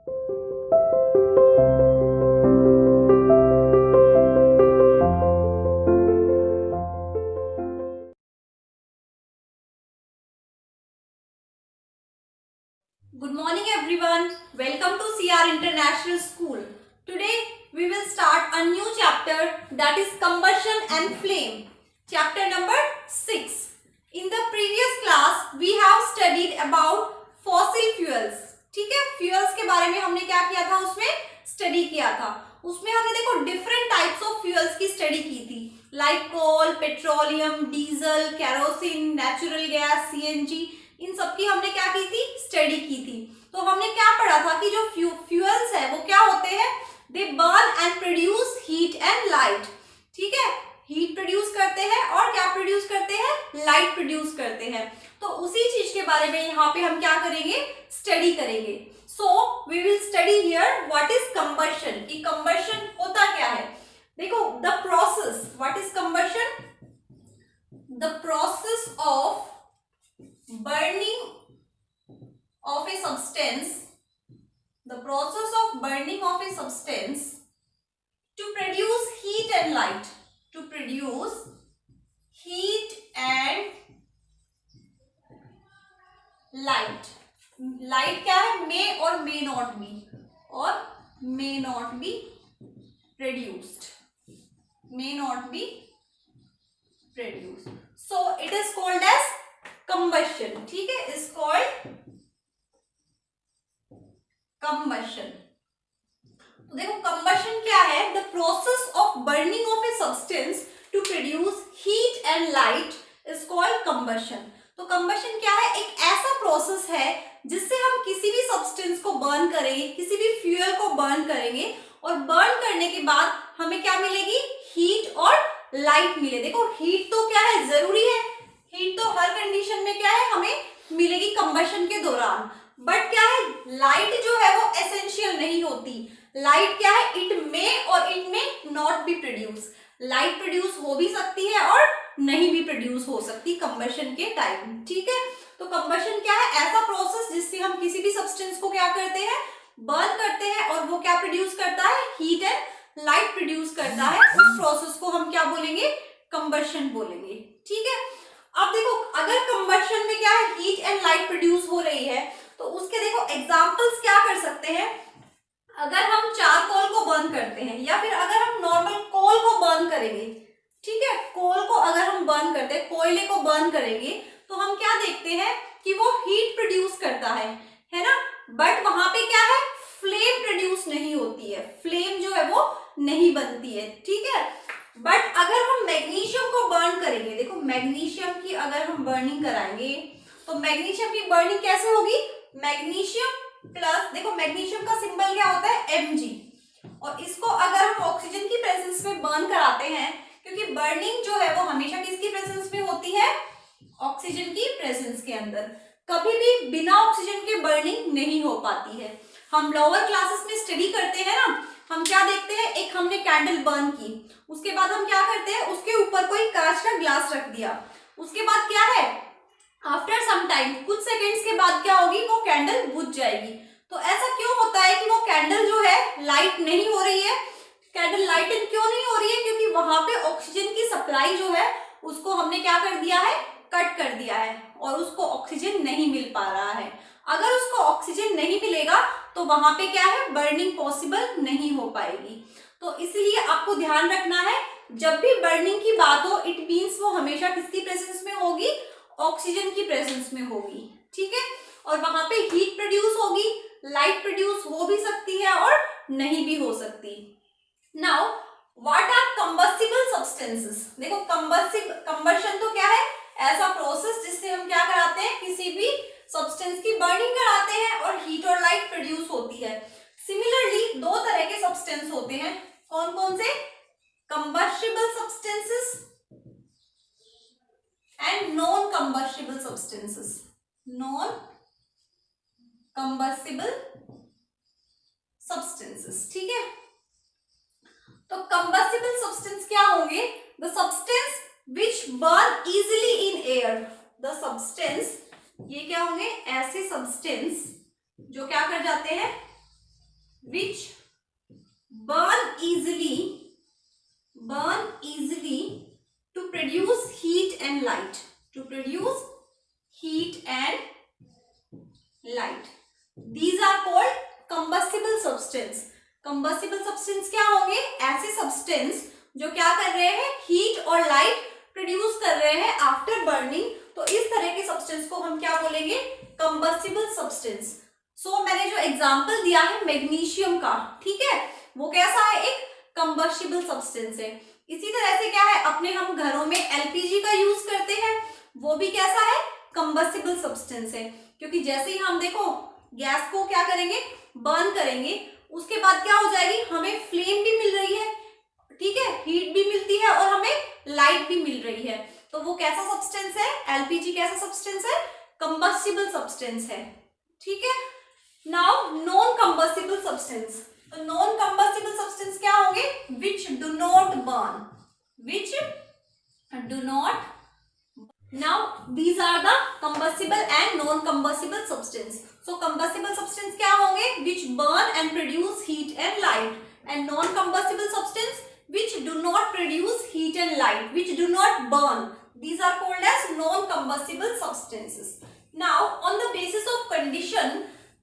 Good morning everyone. Welcome to CR International School. Today we will start a new chapter, that is combustion and flame. Chapter number 6. In the previous class we have studied about fossil fuels. ठीक है, fuels के बारे में हमने क्या किया था, उसमें स्टडी किया था. उसमें हमने देखो डिफरेंट टाइप्स ऑफ फ्यूल्स की स्टडी की थी, like coal, petroleum, diesel, kerosene, natural gas, CNG. इन सब की हमने क्या की थी, स्टडी की थी. तो हमने क्या पढ़ा था कि जो फ्यूल्स है वो क्या होते हैं, दे burn and produce heat and light. ठीक है, हीट प्रोड्यूस करते हैं और क्या प्रोड्यूस करते हैं, लाइट प्रोड्यूस करते हैं. तो उसी चीज के बारे में यहाँ पे हम क्या करेंगे, स्टडी करेंगे. So we will study here what is combustion, कि कंबशन होता क्या है. देखो the process, what is combustion, the process of burning of a substance, the process of burning of a substance to produce heat and light, to produce heat and light. light क्या है, may और may not be, और may not be produced, may not be produced. So it is called as combustion. ठीक है, is called combustion. तो देखो combustion क्या है, the process of burning of a substance to produce heat and light is called combustion. तो combustion क्या है, एक ऐसा प्रोसेस है जिससे हम किसी भी सब्सटेंस को बर्न करेंगे, किसी भी फ्यूल को बर्न करेंगे और बर्न करने के बाद हमें क्या मिलेगी, हीट और लाइट मिले. देखो हीट तो क्या है, जरूरी है, हीट तो हर कंडीशन में क्या है हमें मिलेगी कंबशन के दौरान. बट क्या है, लाइट जो है वो एसेंशियल नहीं होती. लाइट क्या है, इट मे और it may not be produce. Light produce हो भी सकती है और नहीं भी प्रोड्यूस हो सकती कंबशन के टाइम. ठीक है, तो कंबशन क्या है, ऐसा प्रोसेस जिससे हम किसी भी सब्सटेंस को क्या करते हैं, बर्न करते हैं और वो क्या प्रोड्यूस करता है, हीट एंड लाइट प्रोड्यूस करता है. उस प्रोसेस को हम क्या बोलेंगे, कंबशन बोलेंगे. ठीक है, अब देखो अगर कंबशन में क्या है, हीट एंड लाइट प्रोड्यूस हो रही है तो उसके देखो एग्जांपल्स क्या कर सकते हैं. अगर हम चारकोल को बर्न करते हैं या फिर अगर हम नॉर्मल कोल को बर्न करेंगे, ठीक है, कोल को अगर हम बर्न करते हैं, कोयले को बर्न करेंगे तो हम क्या देखते हैं कि वो हीट प्रोड्यूस करता है ना. बट वहां पे क्या है, फ्लेम प्रोड्यूस नहीं होती है, फ्लेम जो है वो नहीं बनती है. ठीक है, बट अगर हम मैग्नीशियम को बर्न करेंगे, देखो मैग्नीशियम की अगर हम बर्निंग कराएंगे तो मैग्नीशियम की बर्निंग कैसे होगी, मैग्नीशियम प्लस, देखो मैग्नीशियम का सिंबल क्या होता है, Mg, और इसको अगर हम ऑक्सीजन की प्रेजेंस में बर्न कराते हैं, क्योंकि बर्निंग जो है वो हमेशा किसकी प्रेजेंस में होती है, ऑक्सीजन की प्रेजेंस के अंदर. कभी भी बिना ऑक्सीजन के बर्निंग नहीं हो पाती है. हम लोअर क्लासेस में स्टडी करते हैं ना, हम क्या देखते हैं, एक हमने कैंडल बर्न की, उसके बाद हम क्या करते हैं, उसके ऊपर कोई कांच का ग्लास रख दिया, उसके बाद क्या है, आफ्टर सम टाइम, कुछ सेकेंड्स के बाद क्या होगी, वो कैंडल बुझ जाएगी. तो ऐसा क्यों होता है कि वो कैंडल जो है लाइट नहीं हो रही है, कैंडल लाइटन क्यों नहीं हो रही है, क्योंकि वहां पे ऑक्सीजन की सप्लाई जो है उसको हमने क्या कर दिया है, कट कर दिया है और उसको ऑक्सीजन नहीं मिल पा रहा है. अगर उसको ऑक्सीजन नहीं मिलेगा तो वहां पे क्या है, बर्निंग पॉसिबल नहीं हो पाएगी. तो इसलिए आपको ध्यान रखना है, जब भी बर्निंग की बात हो, इट मींस वो हमेशा किसकी प्रेजेंस में होगी, ऑक्सीजन की प्रेजेंस में होगी. ठीक है, और वहां पे हीट प्रोड्यूस होगी, लाइट प्रोड्यूस हो भी सकती है और नहीं भी हो सकती. Now what are combustible substances. देखो कंबशन तो क्या है, ऐसा प्रोसेस जिससे हम क्या कराते हैं, किसी भी सब्सटेंस की बर्निंग कराते हैं और हीट और लाइट प्रोड्यूस होती है. सिमिलरली दो तरह के सब्सटेंस होते हैं, कौन कौन से, combustible substances and non combustible substances. Non combustible substances. ठीक है, तो कंबस्टिबल सब्सटेंस क्या होंगे, the substance which burn easily in air. The substance, ये क्या होंगे, ऐसे सब्सटेंस जो क्या कर जाते हैं, which burn easily to produce heat and light. To produce heat and light. These are called combustible substance. Combustible substance क्या होंगे? ऐसे substance जो क्या कर रहे हैं? हीट और लाइट प्रोड्यूस कर रहे हैं आफ्टर बर्निंग. तो इस तरह के सब्सटेंस को हम क्या बोलेंगे? Combustible substance. सो मैंने जो एग्जांपल दिया है मैग्नीशियम का, ठीक है, वो कैसा है? एक कंबस्टिबल सब्सटेंस है. इसी तरह से क्या है, अपने हम घरों में एलपीजी का यूज करते हैं, वो भी कैसा है? कंबस्टिबल सब्सटेंस है. क्योंकि जैसे ही हम देखो गैस को क्या करेंगे? बर्न करेंगे, उसके बाद क्या हो जाएगी? हमें फ्लेम भी मिल रही है, ठीक है, हीट भी मिलती है और हमें लाइट भी मिल रही है. तो वो कैसा सब्सटेंस है? एलपीजी कैसा सब्सटेंस है? कंबस्टिबल सब्सटेंस है. ठीक है. Now non combustible substance. तो नॉन कंबस्टिबल सब्सटेंस क्या होंगे? Which do not burn. Which do not. Now these are the combustible and non-combustible substance. So combustible substance क्या होंगे? Which burn and produce heat and light. And non-combustible substance which do not produce heat and light, which do not burn. These are called as non-combustible substances. Now on the basis of condition,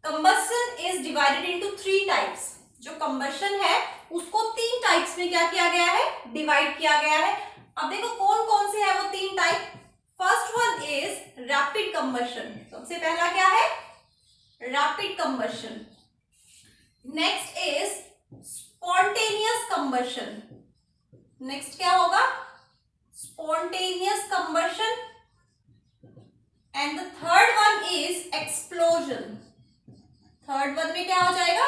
combustion is divided into 3 types. जो combustion है उसको 3 types में क्या किया गया है? Divide किया गया है. अब देखो कौन कौन से है वो 3 type. First one is rapid combustion. सबसे पहला क्या है? Rapid combustion. Next is spontaneous combustion. Next क्या होगा? Spontaneous combustion. And the third one is explosion. Third one में क्या हो जाएगा?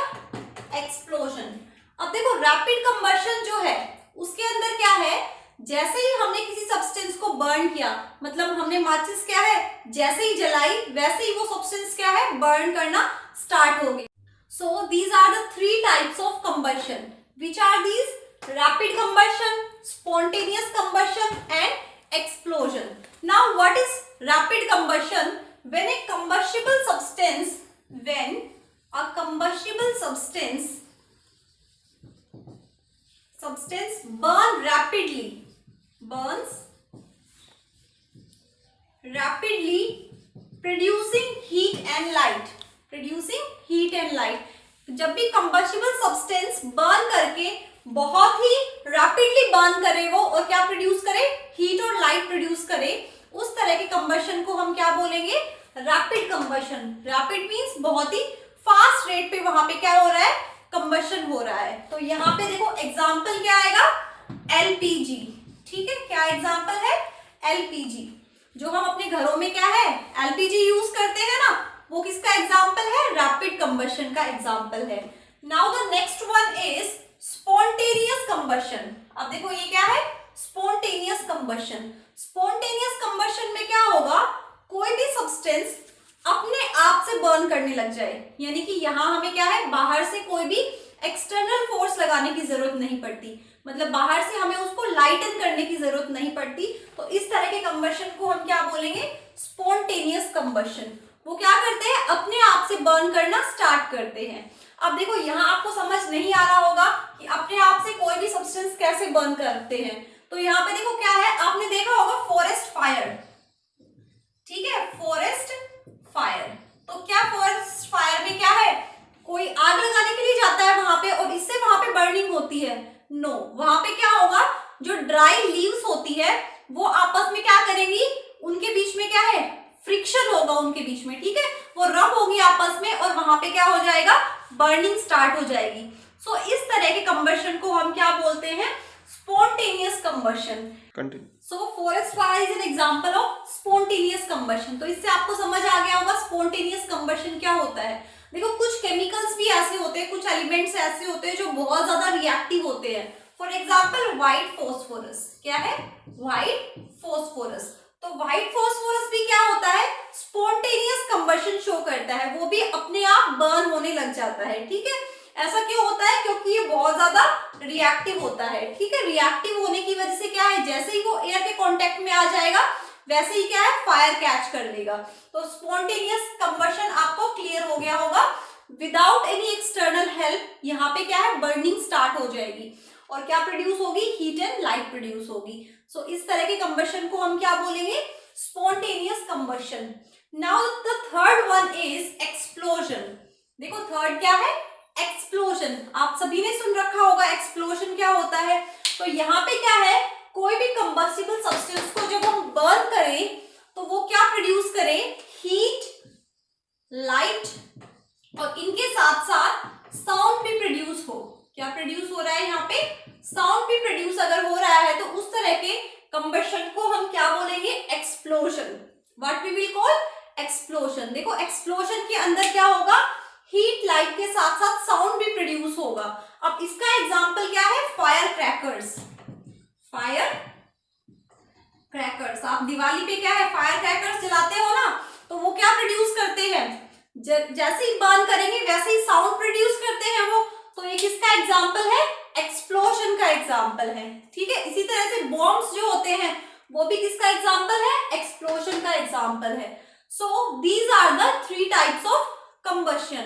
एक्सप्लोजन. अब देखो रैपिड कंबशन जो है उसके अंदर क्या है? जैसे ही हमने किसी सब्सटेंस को बर्न किया, मतलब हमने माचिस क्या है जैसे ही जलाई, वैसे ही वो सब्सटेंस क्या है? बर्न करना स्टार्ट हो गई. So these are the 3 types of combustion. Which are these? Rapid combustion, spontaneous combustion and explosion. Now what is rapid combustion? When a combustible substance, when a combustible substance burns rapidly, producing heat and light. जब भी combustible substance burn करके बहुत ही rapidly burn करे वो और क्या produce करे? Heat और लाइट प्रोड्यूस करे, उस तरह के कंबशन को हम क्या बोलेंगे? Rapid combustion. रैपिड मींस बहुत ही फास्ट रेट पे वहां पे क्या हो रहा है? कंबशन हो रहा है. तो यहाँ पे देखो एग्जाम्पल क्या आएगा? एलपीजी. ठीक है, क्या एग्जाम्पल है? एलपीजी. जो हम अपने घरों में क्या है? एलपीजी यूज करते हैं ना, वो किसका एग्जाम्पल है? रैपिड कंबशन का एग्जाम्पल है. Now the next one is spontaneous combustion. अब देखो ये क्या है? Spontaneous combustion. स्पॉन्टेनियस कंबशन में क्या होगा? कोई भी सब्सटेंस अपने आप से बर्न करने लग जाए, यानी कि यहां हमें क्या है? बाहर से कोई भी एक्सटर्नल फोर्स लगाने की जरूरत नहीं पड़ती, मतलब बाहर से हमें उसको लाइटन करने की जरूरत नहीं पड़ती. तो इस तरह के कंबशन को हम क्या बोलेंगे? Spontaneous combustion. वो क्या करते हैं? अपने आप से बर्न करना स्टार्ट करते हैं. अब देखो यहाँ आपको समझ नहीं आ रहा होगा कि अपने आप से कोई भी सब्सटेंस कैसे बर्न करते हैं. तो यहाँ पे देखो क्या है? आपने देखा होगा फॉरेस्ट फायर. ठीक है, फॉरेस्ट फायर. तो क्या फॉरेस्ट फायर में क्या है? कोई आग लगाने के लिए जाता है वहां पे और इससे वहां पे बर्निंग होती है? नो. वहां पे क्या होगा? जो ड्राई लीव्स होती है वो आपस में क्या करेंगी? उनके बीच में क्या है? फ्रिक्शन होगा उनके बीच में. ठीक है, वो रब होगी आपस में और वहां पे क्या हो जाएगा? बर्निंग स्टार्ट हो जाएगी. सो इस तरह के कंबशन को हम क्या बोलते हैं? Spontaneous combustion. So forest fire is an example of spontaneous combustion. तो इससे आपको समझ आ गया होगा spontaneous combustion क्या होता है. देखो कुछ केमिकल्स भी ऐसे होते हैं, कुछ एलिमेंट्स ऐसे होते हैं जो बहुत ज्यादा रिएक्टिव होते हैं. For example white phosphorus. क्या है? White phosphorus. तो व्हाइट फॉस्फोरस भी क्या होता है? स्पॉन्टेनियस कंबशन शो करता है, वो भी अपने आप बर्न होने लग जाता है. ठीक है, ऐसा क्यों होता है? क्योंकि ये बहुत ज्यादा रिएक्टिव होता है. ठीक है, रिएक्टिव होने की वजह से क्या है? जैसे ही वो एयर के कांटेक्ट में आ जाएगा वैसे ही क्या है? फायर कैच कर लेगा. तो स्पॉन्टेनियस कंबशन आपको क्लियर हो गया होगा. विदाउट एनी एक्सटर्नल हेल्प यहाँ पे क्या है, बर्निंग स्टार्ट हो जाएगी और क्या प्रोड्यूस होगी, हीट एंड लाइट प्रोड्यूस होगी। सो इस तरह के कंबशन को हम क्या बोलेंगे, spontaneous combustion. Now the third one is explosion. देखो थर्ड क्या है, एक्सप्लोजन। आप सभी ने सुन रखा होगा एक्सप्लोजन क्या होता है। तो यहाँ पे क्या है, कोई भी कंबस्टिबल सब्सटेंस को जब हम बर्न करें तो वो क्या प्रोड्यूस करे, हीट, लाइट और इनके साथ साथ साउंड भी प्रोड्यूस हो। क्या प्रोड्यूस हो रहा है यहाँ पे, साउंड भी प्रोड्यूस अगर हो रहा है तो उस तरह के कंबशन को हम क्या बोलेंगे, explosion. What we will call, explosion. देखो एक्सप्लोजन के अंदर क्या होगा, हीट लाइट के साथ साथ साउंड भी प्रोड्यूस होगा। अब इसका एग्जांपल क्या है, फायर क्रैकर्स। फायर क्रैकर्स, आप दिवाली पे क्या है, फायर क्रैकर्स जलाते हो ना, तो वो क्या प्रोड्यूस करते हैं, जैसे ही बर्न करेंगे वैसे ही साउंड प्रोड्यूस करते हैं वो। तो ये किसका एग्जांपल है, एक्सप्लोजन का एग्जांपल है। ठीक है, इसी तरह से बॉम्ब्स जो होते हैं वो भी किसका एग्जांपल है, एक्सप्लोजन का एग्जांपल है। So these are the 3 types of combustion.